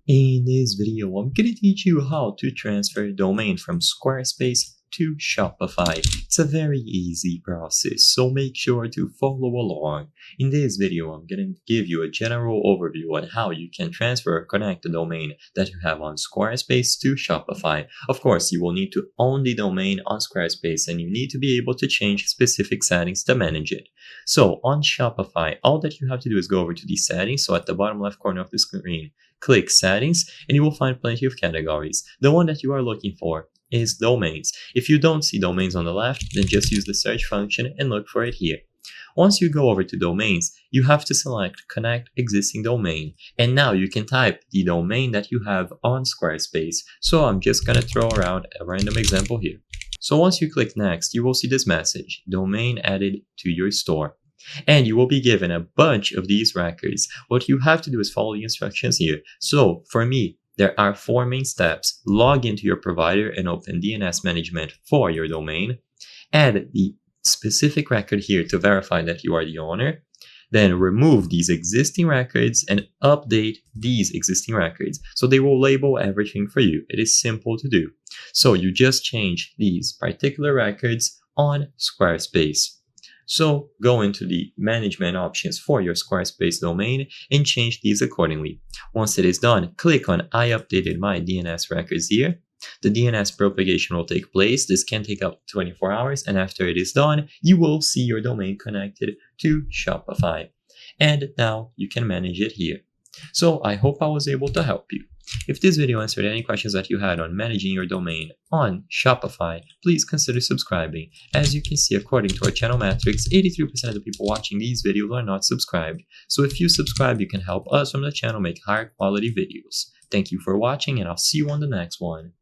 In this video, I'm going to teach you how to transfer a domain from Squarespace to Shopify. It's a very easy process, so make sure to follow along. In this video, I'm going to give you a general overview on how you can transfer or connect the domain that you have on Squarespace to Shopify. Of course, you will need to own the domain on Squarespace and you need to be able to change specific settings to manage it. So on Shopify, all that you have to do is go over to the settings, so at the bottom left corner of the screen, click Settings, and you will find plenty of categories. The one that you are looking for is Domains. If you don't see Domains on the left, then just use the search function and look for it here. Once you go over to Domains, you have to select Connect Existing Domain, and now you can type the domain that you have on Squarespace. So I'm just going to throw around a random example here. So once you click Next, you will see this message, Domain added to your store. And you will be given a bunch of these records. What you have to do is follow the instructions here. So for me, there are 4 main steps. Log into your provider and open DNS management for your domain. Add the specific record here to verify that you are the owner. Then remove these existing records and update these existing records. So they will label everything for you. It is simple to do. So you just change these particular records on Squarespace. So go into the management options for your Squarespace domain and change these accordingly. Once it is done, click on I updated my DNS records here. The DNS propagation will take place. This can take up to 24 hours, and after it is done, you will see your domain connected to Shopify. And now you can manage it here. So I hope I was able to help you. If this video answered any questions that you had on managing your domain on Shopify, please consider subscribing. As you can see, according to our channel metrics, 83% of the people watching these videos are not subscribed. So if you subscribe, you can help us from the channel make higher quality videos. Thank you for watching, and I'll see you on the next one.